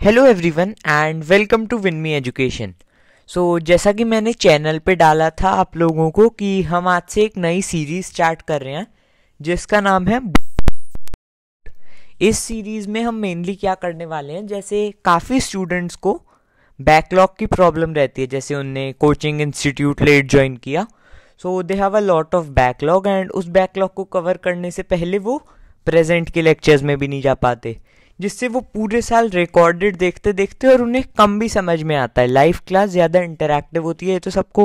Hello everyone and welcome to win me education. जैसा कि मैंने चैनल पे डाला था आप लोगों को कि हम आज से एक नई सीरीज स्टार्ट कर रहे हैं जिसका नाम है। इस सीरीज में हम मेनली क्या करने वाले हैं, जैसे काफ़ी स्टूडेंट्स को बैकलॉग की प्रॉब्लम रहती है, जैसे उनने कोचिंग इंस्टीट्यूट लेट ज्वाइन किया, so they have a lot of backlog and उस बैकलॉग को कवर करने से पहले वो प्रेजेंट के लेक्चर्स में भी नहीं जा पाते, जिससे वो पूरे साल रिकॉर्डेड देखते देखते और उन्हें कम भी समझ में आता है। लाइव क्लास ज़्यादा इंटरैक्टिव होती है तो सबको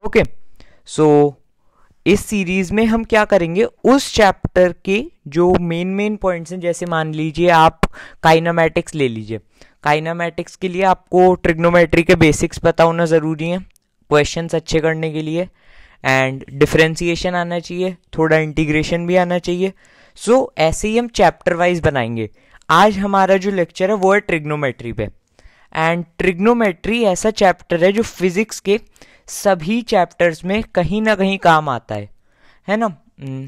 ओके। सो इस सीरीज में हम क्या करेंगे, उस चैप्टर के जो मेन पॉइंट्स हैं, जैसे मान लीजिए आप काइनामेटिक्स ले लीजिए। काइनामेटिक्स के लिए आपको ट्रिग्नोमेट्री के बेसिक्स पता होना ज़रूरी है क्वेश्चंस अच्छे करने के लिए, एंड डिफरेंशिएशन आना चाहिए, थोड़ा इंटीग्रेशन भी आना चाहिए। ऐसे ही हम चैप्टर वाइज बनाएंगे। आज हमारा जो लेक्चर है वो है ट्रिग्नोमेट्री पे, एंड ट्रिग्नोमेट्री ऐसा चैप्टर है जो फिजिक्स के सभी चैप्टर्स में कहीं ना कहीं काम आता है ना।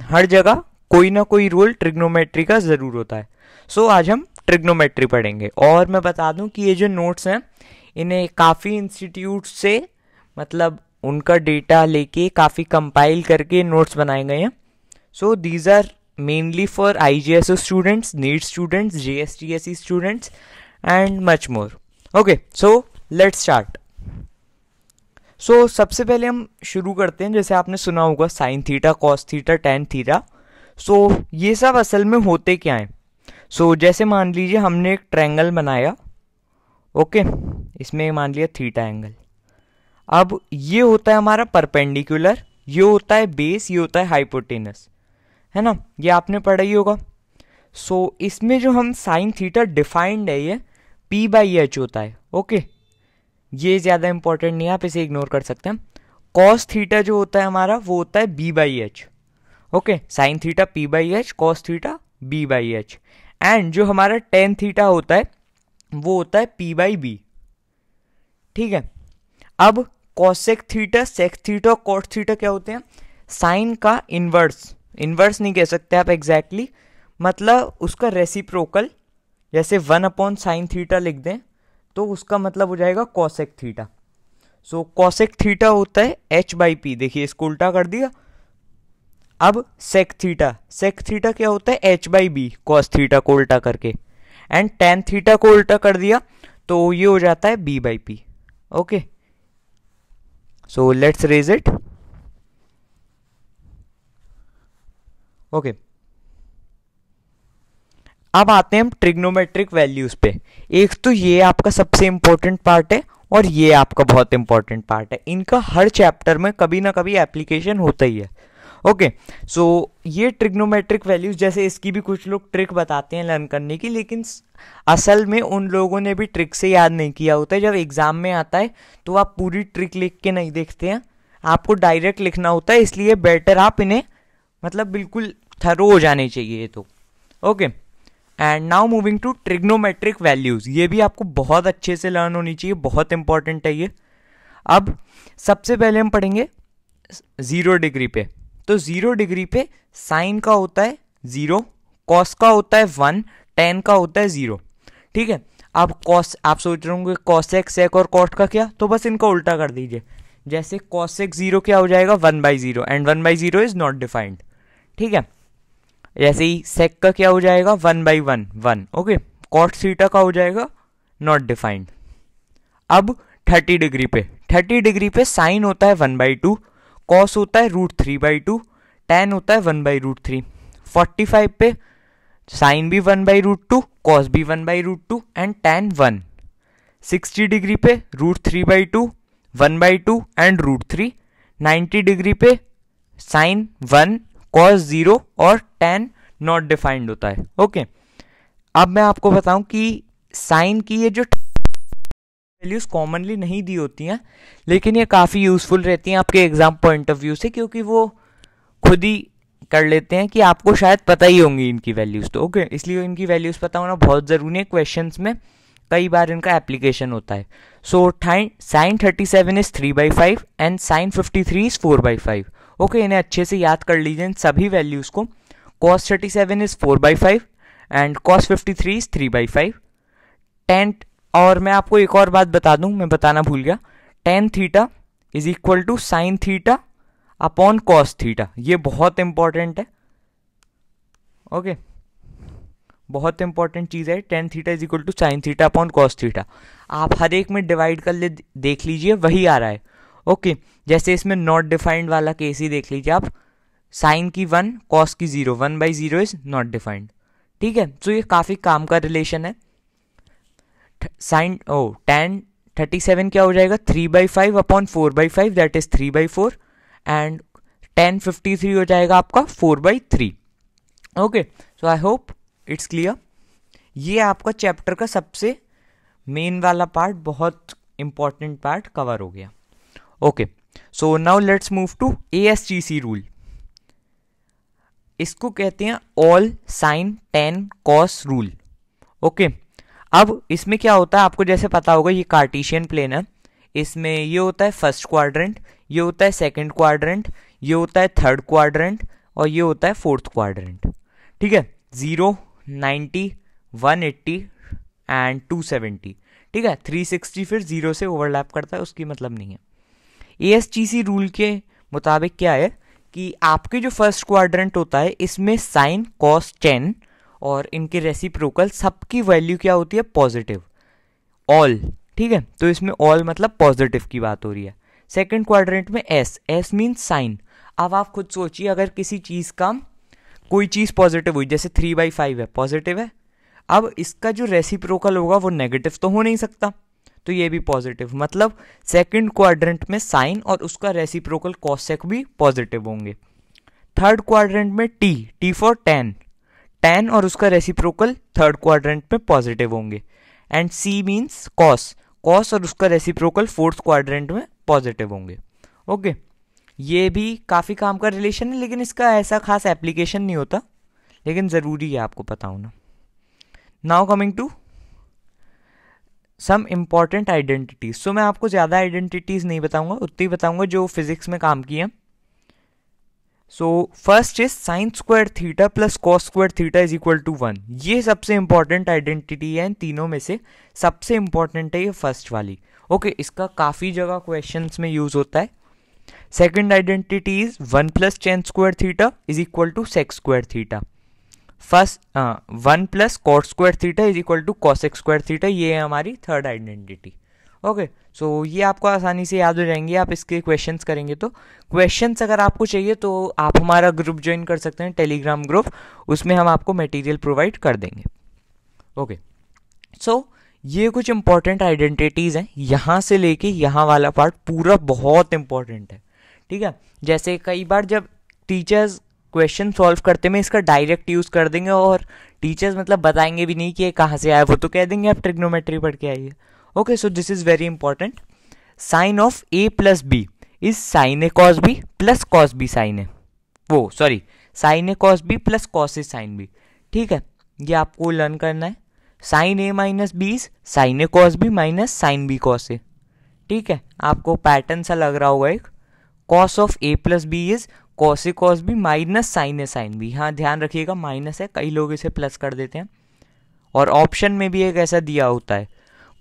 हर जगह कोई ना कोई रोल ट्रिग्नोमेट्री का ज़रूर होता है। आज हम ट्रिग्नोमेट्री पढ़ेंगे। और मैं बता दूं कि ये जो नोट्स हैं इन्हें काफ़ी इंस्टीट्यूट से मतलब उनका डेटा लेके काफ़ी कंपाइल करके नोट्स बनाए गए हैं। These are mainly for IGSO students, NEET students, JSTSE students and much more. Okay, so let's start. सबसे पहले हम शुरू करते हैं, जैसे आपने सुना होगा sine theta, cos theta, tan theta. ये सब असल में होते क्या हैं? जैसे मान लीजिए हमने एक ट्रायंगल बनाया, ओके, इसमें मान लिया थीटा एंगल। अब ये होता है हमारा परपेंडिकुलर, ये होता है बेस, ये होता है हाइपोटेनस, है ना, ये आपने पढ़ा ही होगा। इसमें जो हम साइन थीटा डिफाइंड है ये P/H होता है, ओके, ये ज़्यादा इंपॉर्टेंट नहीं है, आप इसे इग्नोर कर सकते हैं। कॉस थीटा जो होता है हमारा वो होता है B/H, okay, sine theta P/H, cos theta B/H, and जो हमारा टेन थीटा होता है वो होता है P/B, ठीक है। अब cosec theta, sec theta, cot theta क्या होते हैं? साइन का इन्वर्स नहीं कह सकते आप एग्जैक्टली, मतलब उसका रेसिप्रोकल। जैसे 1/sin थीटा लिख दें तो उसका मतलब हो जाएगा कॉसेक थीटा। कॉसेक थीटा होता है H/P, देखिए इसको उल्टा कर दिया। अब सेक थीटा क्या होता है? H/B, कॉस थीटा को उल्टा करके, एंड टेन थीटा को उल्टा कर दिया तो ये हो जाता है B/P, okay. Let's raise it, okay. अब आते हैं हम ट्रिग्नोमेट्रिक वैल्यूज पे। एक तो ये आपका सबसे इंपॉर्टेंट पार्ट है और ये आपका बहुत इंपॉर्टेंट पार्ट है। इनका हर चैप्टर में कभी ना कभी एप्लीकेशन होता ही है, ओके। ये ट्रिग्नोमेट्रिक वैल्यूज, जैसे इसकी भी कुछ लोग ट्रिक बताते हैं लर्न करने की, लेकिन असल में उन लोगों ने भी ट्रिक से याद नहीं किया होता है। जब एग्जाम में आता है तो आप पूरी ट्रिक लिख के नहीं देखते हैं, आपको डायरेक्ट लिखना होता है, इसलिए बेटर आप इन्हें मतलब बिल्कुल थरो हो जाने चाहिए ये तो, okay. And now moving to trigonometric values, ये भी आपको बहुत अच्छे से लर्न होनी चाहिए, बहुत इंपॉर्टेंट है ये। अब सबसे पहले हम पढ़ेंगे 0 डिग्री पे। 0 डिग्री पे साइन का होता है 0, कॉस का होता है 1, टेन का होता है 0, ठीक है। अब कॉस, आप सोच रहे होंगे कॉसेक, सेक और कॉट का क्या, तो बस इनका उल्टा कर दीजिए। जैसे कॉसेक 0 क्या हो जाएगा? 1/0, एंड 1/0 इज नॉट डिफाइंड, ठीक है। जैसे ही सेक का क्या हो जाएगा? 1/1, 1, ओके। कॉट थीटा का हो जाएगा नॉट डिफाइंड। अब 30 डिग्री पे साइन होता है 1/2, कॉस होता है √3/2, टेन होता है 1/√3। 45 पे साइन भी 1/√2, कॉस भी 1/√2, एंड टेन 1। 60 डिग्री पे √3/2, 1/2 एंड √3। 90 डिग्री पे साइन 1, कॉस 0 और टेन नॉट डिफाइंड होता है, ओके। अब मैं आपको बताऊं कि साइन की ये जो वैल्यूज कॉमनली नहीं दी होती हैं, लेकिन ये काफ़ी यूजफुल रहती हैं आपके एग्जाम पॉइंट ऑफ व्यू से, क्योंकि वो खुद ही कर लेते हैं कि आपको शायद पता ही होंगी इनकी वैल्यूज, तो ओके, इसलिए इनकी वैल्यूज पता होना बहुत ज़रूरी है। क्वेश्चंस में कई बार इनका एप्लीकेशन होता है। Sine 37 is 3/5 and sine 53 is 4/5, okay. इन्हें अच्छे से याद कर लीजिए इन सभी वैल्यूज को। cos 37 is 4/5 and cos 53 is 3/5. Ten, और मैं आपको एक और बात बता दूं, मैं बताना भूल गया, tan theta is equal to sine theta upon cos theta. ये बहुत इंपॉर्टेंट है, ओके, बहुत इंपॉर्टेंट चीज है। Tan theta is equal to sine theta upon cos theta. आप हर एक में डिवाइड कर ले, देख लीजिए वही आ रहा है, ओके। जैसे इसमें नॉट डिफाइंड वाला केस ही देख लीजिए आप, साइन की 1 कॉस की 0, 1/0 इज नॉट डिफाइंड, ठीक है। तो ये काफी काम का रिलेशन है। साइन tan 37 क्या हो जाएगा, 3/5 upon 4/5 that is 3/4, and tan 53 हो जाएगा आपका 4/3, okay. So I hope it's clear. ये आपका चैप्टर का सबसे मेन वाला पार्ट, बहुत इंपॉर्टेंट पार्ट कवर हो गया, okay. So now let's move to ASTC rule. इसको कहते हैं all sine tan cos rule, okay. अब इसमें क्या होता है, आपको जैसे पता होगा ये कार्टेशियन प्लेन है, इसमें ये होता है फर्स्ट क्वाड्रेंट, ये होता है सेकंड क्वाड्रेंट, ये होता है थर्ड क्वाड्रेंट, और ये होता है फोर्थ क्वाड्रेंट, ठीक है। 0, 90, 180 एंड 270, ठीक है। 360 फिर 0 से ओवरलैप करता है, उसकी मतलब नहीं है। ASTC रूल के मुताबिक क्या है कि आपके जो फर्स्ट क्वाड्रेंट होता है इसमें साइन कॉस टेन और इनके रेसिप्रोकल सबकी वैल्यू क्या होती है, पॉजिटिव, ऑल, ठीक है। तो इसमें ऑल मतलब पॉजिटिव की बात हो रही है। सेकंड क्वाड्रेंट में एस मीन्स साइन। अब आप खुद सोचिए, अगर किसी चीज का कोई चीज पॉजिटिव हुई, जैसे 3/5 है, पॉजिटिव है, अब इसका जो रेसिप्रोकल होगा वो नेगेटिव तो हो नहीं सकता, तो ये भी पॉजिटिव, मतलब सेकंड क्वाड्रेंट में साइन और उसका रेसिप्रोकल कॉसेक भी पॉजिटिव होंगे। थर्ड क्वाड्रेंट में टी फॉर टेन और उसका रेसिप्रोकल थर्ड क्वाड्रेंट में पॉजिटिव होंगे, एंड सी मीन्स कॉस और उसका रेसिप्रोकल फोर्थ क्वाड्रेंट में पॉजिटिव होंगे, ओके। ये भी काफी काम का रिलेशन है, लेकिन इसका ऐसा खास एप्लीकेशन नहीं होता, लेकिन जरूरी है आपको पता होना। Now coming to some important identities. So मैं आपको ज्यादा आइडेंटिटीज नहीं बताऊंगा, उतनी बताऊंगा जो फिजिक्स में काम की है। So first is sine square theta plus cos square theta is equal to 1। ये सबसे इंपॉर्टेंट आइडेंटिटी है, इन तीनों में से सबसे इंपॉर्टेंट है ये फर्स्ट वाली, ओके। इसका काफी जगह क्वेश्चंस में यूज होता है। Second identity is 1 plus tan square theta is equal to sec square theta. First 1 plus cot square theta is equal to cosec square theta, ये है हमारी थर्ड आइडेंटिटी, ओके। सो ये आपको आसानी से याद हो जाएंगे, आप इसके क्वेश्चंस करेंगे तो। क्वेश्चंस अगर आपको चाहिए तो आप हमारा ग्रुप ज्वाइन कर सकते हैं, टेलीग्राम ग्रुप, उसमें हम आपको मटेरियल प्रोवाइड कर देंगे, ओके। सो ये कुछ इंपॉर्टेंट आइडेंटिटीज हैं, यहाँ से लेके यहाँ वाला पार्ट पूरा बहुत इंपॉर्टेंट है, ठीक है। जैसे कई बार जब टीचर्स क्वेश्चन सॉल्व करते में इसका डायरेक्ट यूज कर देंगे, और टीचर्स मतलब बताएंगे भी नहीं कि ये कहाँ से आया, वो तो कह देंगे आप ट्रिग्नोमेट्री पढ़ के आइए, okay. So this is very important. Sine of a plus B is sine A cos B plus cos B sine A, वो sorry sine A cos B plus cos A sine B, ठीक है। ये आपको learn करना है। Sine A minus B is sine A cos B minus sine B cos A, ठीक है। आपको पैटर्न सा लग रहा होगा एक, cos of a plus B is cos A cos B minus sine A sine B. हाँ ध्यान रखिएगा माइनस है, कई लोग इसे प्लस कर देते हैं, और ऑप्शन में भी एक ऐसा दिया होता है,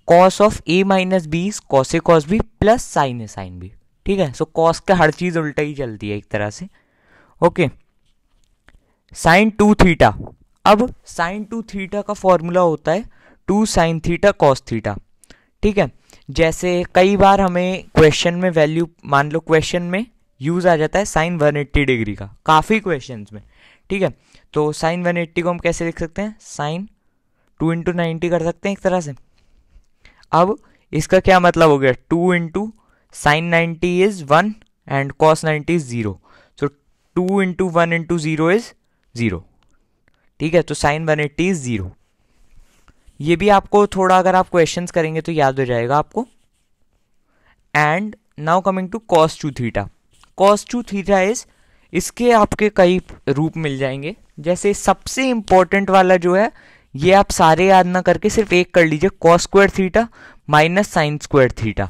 cos of a minus B is cos A cos B plus sine A sine B, ठीक है। सो कॉस का हर चीज उल्टा ही चलती है एक तरह से, ओके। साइन 2 थीटा, अब साइन 2 थीटा का फॉर्मूला होता है 2 साइन थीटा कॉस थीटा, ठीक है। जैसे कई बार हमें क्वेश्चन में वैल्यू, मान लो क्वेश्चन में यूज आ जाता है साइन 180 डिग्री का, काफी क्वेश्चंस में, ठीक है। तो साइन 180 को हम कैसे लिख सकते हैं, साइन 2 इंटू 90 कर सकते हैं एक तरह से। अब इसका क्या मतलब हो गया, 2 into sine 90 is 1 and cos 90 is 0, so 2 into 1 into 0 is 0, ठीक है। तो साइन 180 इज 0। ये भी आपको थोड़ा अगर आप क्वेश्चंस करेंगे तो याद हो जाएगा आपको। And now coming to cos 2 theta. Cos 2 theta is, इसके आपके कई रूप मिल जाएंगे। जैसे सबसे इंपॉर्टेंट वाला जो है, ये आप सारे याद ना करके सिर्फ एक कर लीजिए, cos square theta minus sign square theta,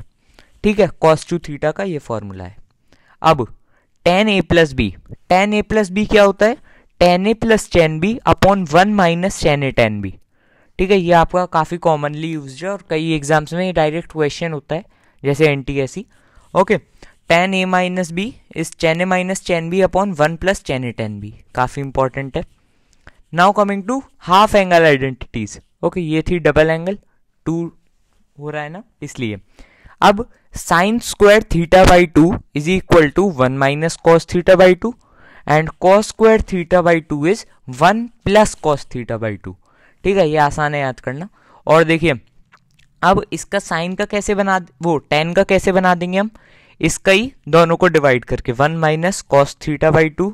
ठीक है। कॉस 2 थीटा का ये फॉर्मूला है। अब tan a plus B, tan a plus B क्या होता है, tan a plus tan b upon 1 minus tan a tan b, ठीक है, ये आपका काफ़ी कॉमनली यूज है और कई एग्जाम्स में डायरेक्ट क्वेश्चन होता है, जैसे NTSE। Okay, tan a minus B is tan a minus tan b upon 1 plus tan a tan b, काफ़ी इंपॉर्टेंट है। Now coming to half angle identities. Okay, ये थी डबल एंगल, 2 हो रहा है ना, इसलिए अब sine square theta by 2 is equal to 1 minus cos theta by 2 and cos square theta by 2 is 1 plus cos theta by 2। ठीक है, ये आसान है याद करना। और देखिए अब इसका साइन का कैसे बना, वो टेन का कैसे बना देंगे हम, इसका ही दोनों को डिवाइड करके 1 माइनस कॉस थीटा बाई 2,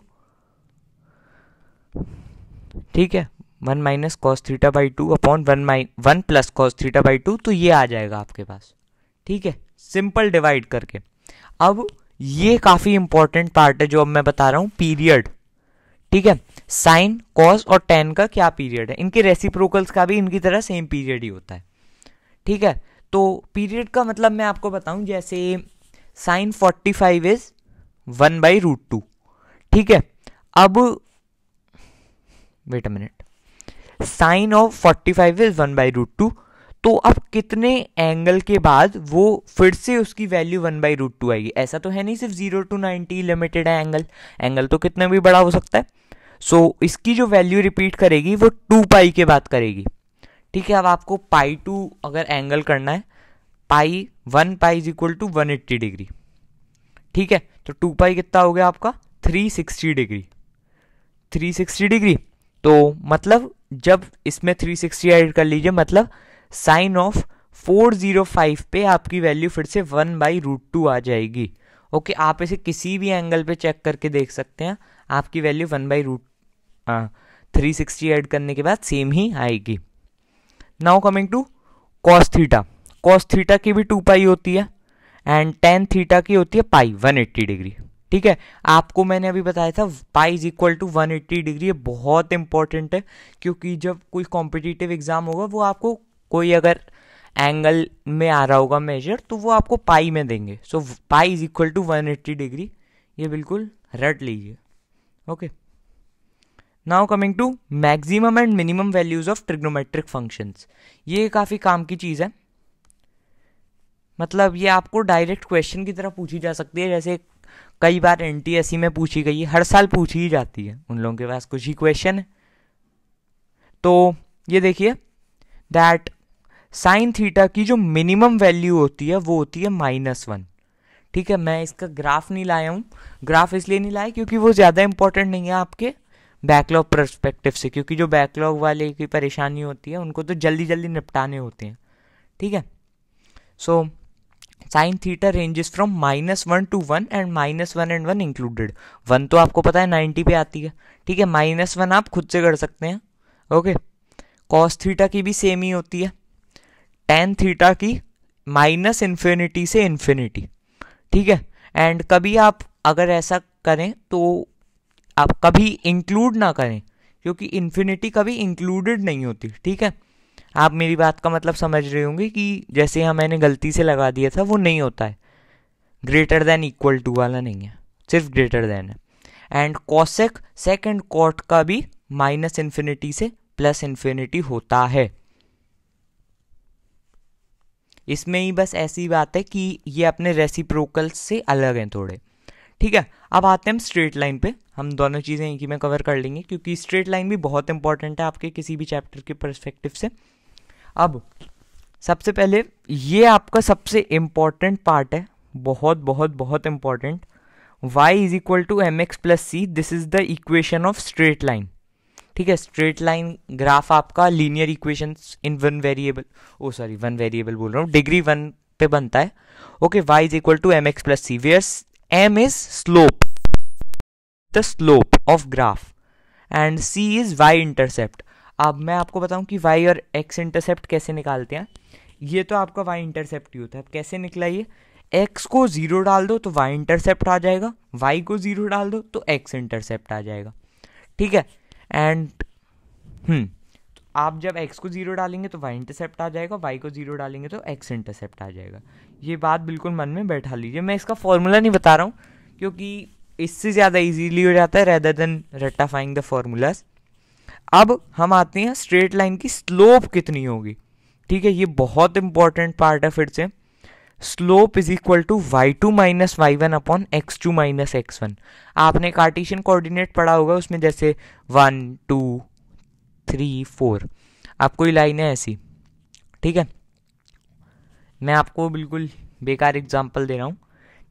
ठीक है, 1 minus cos theta by 2 upon 1 plus cos theta by 2, तो ये आ जाएगा आपके पास। ठीक है, सिंपल डिवाइड करके। अब ये काफी इंपॉर्टेंट पार्ट है जो अब मैं बता रहा हूं, पीरियड। ठीक है, साइन कॉस और टेन का क्या पीरियड है, इनके रेसिप्रोकल्स का भी इनकी तरह सेम पीरियड ही होता है। ठीक है, तो पीरियड का मतलब मैं आपको बताऊं, जैसे साइन 45 इज 1/√2। ठीक है, अब wait a minute, sine of 45 is 1/√2, तो अब कितने एंगल के बाद वो फिर से उसकी वैल्यू 1/√2 आएगी? ऐसा तो है नहीं सिर्फ 0 to 90 लिमिटेड है एंगल, एंगल तो कितना भी बड़ा हो सकता है। सो इसकी जो वैल्यू रिपीट करेगी वो 2 पाई के बाद करेगी। ठीक है, अब आपको पाई 2 अगर एंगल करना है, pi 1 pi is equal to 180 degree. ठीक है, तो 2 पाई कितना हो गया आपका, 360 डिग्री। 360 डिग्री, तो मतलब जब इसमें 360 ऐड कर लीजिए, मतलब साइन ऑफ 405 पे आपकी वैल्यू फिर से 1/√2 आ जाएगी। ओके, आप इसे किसी भी एंगल पे चेक करके देख सकते हैं, आपकी वैल्यू 360 ऐड करने के बाद सेम ही आएगी। Now coming to cos theta. Cos theta की भी 2 पाई होती है एंड टेन थीटा की होती है पाई 180 डिग्री। ठीक है, आपको मैंने अभी बताया था pi is equal to 180 degree, ये बहुत इंपॉर्टेंट है, क्योंकि जब कोई कॉम्पिटिटिव एग्जाम होगा वो आपको कोई अगर एंगल में आ रहा होगा मेजर, तो वो आपको पाई में देंगे। So pi is equal to 180 degree, ये बिल्कुल रट लीजिए। Okay, now coming to maximum and minimum values of trigonometric functions. ये काफ़ी काम की चीज़ है, मतलब ये आपको डायरेक्ट क्वेश्चन की तरह पूछी जा सकती है, जैसे कई बार NTSE में पूछी गई है, हर साल पूछी ही जाती है, उन लोगों के पास कुछ ही क्वेश्चन है। तो ये देखिए दैट साइन थीटा की जो मिनिमम वैल्यू होती है वो होती है -1। ठीक है, मैं इसका ग्राफ नहीं लाया हूँ, ग्राफ इसलिए नहीं लाया क्योंकि वो ज़्यादा इंपॉर्टेंट नहीं है आपके बैकलॉग परस्पेक्टिव से, क्योंकि जो बैकलॉग वाले की परेशानी होती है उनको तो जल्दी जल्दी निपटाने होते हैं। ठीक है, so sine theta ranges from -1 to 1 and -1 and 1 included. 1 तो आपको पता है 90 पे आती है। ठीक है, -1 आप खुद से कर सकते हैं। ओके, कॉस थीटा की भी सेम ही होती है, टेन थीटा की -∞ से इन्फिनिटी। ठीक है, एंड कभी आप अगर ऐसा करें तो आप कभी इंक्लूड ना करें, क्योंकि इन्फिनिटी कभी इंक्लूडेड नहीं होती। ठीक है, आप मेरी बात का मतलब समझ रहे होंगे कि जैसे यहाँ मैंने गलती से लगा दिया था वो नहीं होता है, ग्रेटर देन इक्वल टू वाला नहीं है, सिर्फ ग्रेटर देन है। And cosec sec and cot का भी -∞ से +∞ होता है। इसमें ही बस ऐसी बात है कि ये अपने रेसिप्रोकल से अलग हैं थोड़े। ठीक है, अब आते हैं हम स्ट्रेट लाइन पे, हम दोनों चीज़ें एक ही में कवर कर लेंगे क्योंकि स्ट्रेट लाइन भी बहुत इंपॉर्टेंट है आपके किसी भी चैप्टर के पर्सपेक्टिव से। अब सबसे पहले ये आपका सबसे इंपॉर्टेंट पार्ट है, बहुत बहुत बहुत important, y is equal to mx plus C, this is the equation of straight line. ठीक है, स्ट्रेट लाइन ग्राफ आपका linear equations in one variable बोल रहा हूँ, डिग्री 1 पे बनता है। Okay, y is equal to mx plus C, where m is slope, the slope of graph and c is y intercept। अब मैं आपको बताऊं कि y और x इंटरसेप्ट कैसे निकालते हैं। ये तो आपका y इंटरसेप्ट ही होता है। अब कैसे निकला ये, x को 0 डाल दो तो y इंटरसेप्ट आ जाएगा, y को 0 डाल दो तो x इंटरसेप्ट आ जाएगा। ठीक है, एंड तो आप जब x को 0 डालेंगे तो y इंटरसेप्ट आ जाएगा, y को 0 डालेंगे तो x इंटरसेप्ट आ जाएगा। ये बात बिल्कुल मन में बैठा लीजिए, मैं इसका फॉर्मूला नहीं बता रहा हूँ क्योंकि इससे ज़्यादा इजीली हो जाता है rather than rectifying the formulas. अब हम आते हैं स्ट्रेट लाइन की स्लोप कितनी होगी। ठीक है, ये बहुत इंपॉर्टेंट पार्ट है। फिर से slope is equal to y2 minus y1 upon x2 minus x1। आपने कार्टेशियन कोऑर्डिनेट पढ़ा होगा, उसमें जैसे 1 2 3 4 आपको ये लाइन है ऐसी। ठीक है, मैं आपको बिल्कुल बेकार एग्जांपल दे रहा हूँ,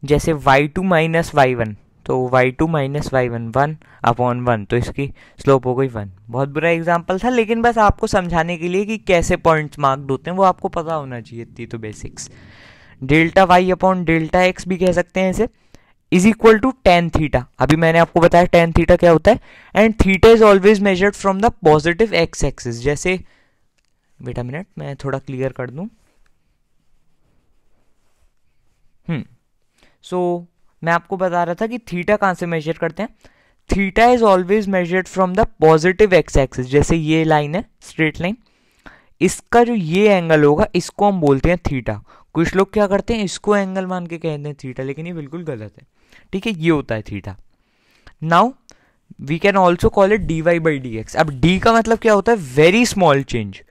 जैसे y2 माइनस y1, तो y2 माइनस y1 1 अपॉन 1, तो इसकी स्लोप हो गई 1। बहुत बुरा एग्जांपल था, लेकिन बस आपको समझाने के लिए कि कैसे पॉइंट्स मार्क्ड होते हैं वो आपको पता होना चाहिए, इतनी तो basics. Delta Y upon delta X भी कह सकते हैं इसे, is equal to tan theta. अभी मैंने आपको बताया टेन थीटा क्या होता है, and theta is always measured from the positive X axis. जैसे बेटा मिनट मैं थोड़ा क्लियर कर दूं। सो मैं आपको बता रहा था कि थीटा कहां से मेजर करते हैं। Theta is always measured from the positive X axis. जैसे ये लाइन है स्ट्रेट लाइन, इसका जो ये एंगल होगा इसको हम बोलते हैं थीटा। कुछ लोग क्या करते हैं, इसको एंगल मान के कहते हैं थीटा, लेकिन ये बिल्कुल गलत है। ठीक है, ये होता है theta. Now we can also call it D Y by D X. अब डी का मतलब क्या होता है, वेरी स्मॉल चेंज।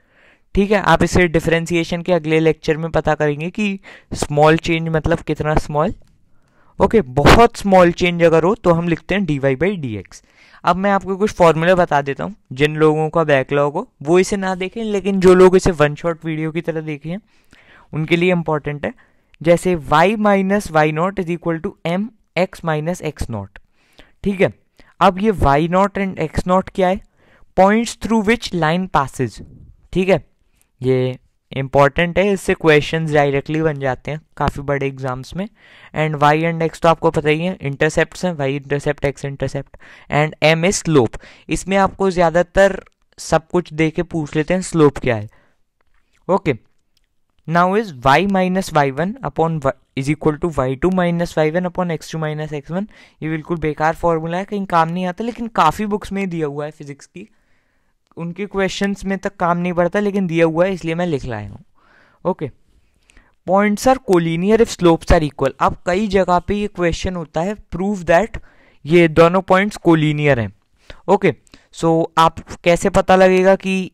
ठीक है, आप इसे डिफरेंशिएशन के अगले लेक्चर में पता करेंगे कि स्मॉल चेंज मतलब कितना स्मॉल। ओके, बहुत स्मॉल चेंज अगर हो तो हम लिखते हैं D Y by D X. अब मैं आपको कुछ फॉर्मूले बता देता हूँ, जिन लोगों का बैकलॉग हो वो इसे ना देखें, लेकिन जो लोग इसे वन शॉट वीडियो की तरह देखे हैं उनके लिए इंपॉर्टेंट है। जैसे y minus Y naught is equal to M X minus X naught. ठीक है, अब ये y naught and x naught क्या है, points through which line passes. ठीक है, ये इंपॉर्टेंट है, इससे क्वेश्चंस डायरेक्टली बन जाते हैं काफ़ी बड़े एग्जाम्स में। एंड y एंड x तो आपको पता ही है, इंटरसेप्ट हैं, y intercept x intercept, and m is slope. इसमें आपको ज़्यादातर सब कुछ दे के पूछ लेते हैं स्लोप क्या है। Okay, now is y minus Y one upon is equal to y2 minus Y one upon x2 minus x1। ये बिल्कुल बेकार फॉर्मूला है, कहीं काम नहीं आता, लेकिन काफ़ी बुक्स में दिया हुआ है फिजिक्स की, उनके क्वेश्चंस में तक काम नहीं पड़ता, लेकिन दिया हुआ है इसलिए मैं लिख लाया हूँ। Okay, points are collinear if slopes are equal. अब कई जगह पे ये क्वेश्चन होता है, प्रूव दैट ये दोनों पॉइंट्स कोलिनियर हैं। ओके, सो आप कैसे पता लगेगा कि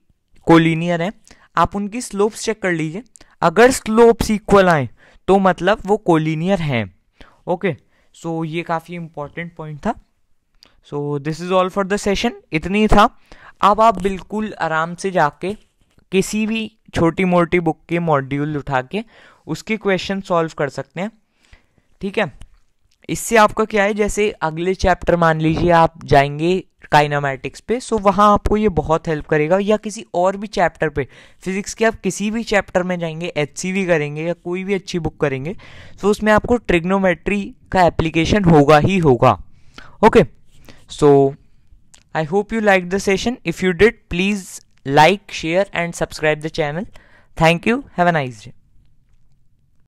कोलिनियर है, आप उनकी स्लोप्स चेक कर लीजिए। अगर स्लोप्स इक्वल आए तो मतलब वो कोलिनियर हैं। ओके, सो ये काफ़ी इंपॉर्टेंट पॉइंट था। सो this is all for the session, इतनी था। अब आप बिल्कुल आराम से जाके किसी भी छोटी मोटी बुक के मॉड्यूल उठा के उसके क्वेश्चन सॉल्व कर सकते हैं। ठीक है, इससे आपका क्या है, जैसे अगले चैप्टर मान लीजिए आप जाएंगे काइनेमैटिक्स पे, सो वहाँ आपको ये बहुत हेल्प करेगा, या किसी और भी चैप्टर पे फिजिक्स के आप किसी भी चैप्टर में जाएंगे, HCV करेंगे या कोई भी अच्छी बुक करेंगे, सो उसमें आपको ट्रिग्नोमेट्री का एप्लीकेशन होगा ही होगा। Okay, so I hope you liked the session. If you did, please like, share and subscribe the channel. Thank you. Have a nice day.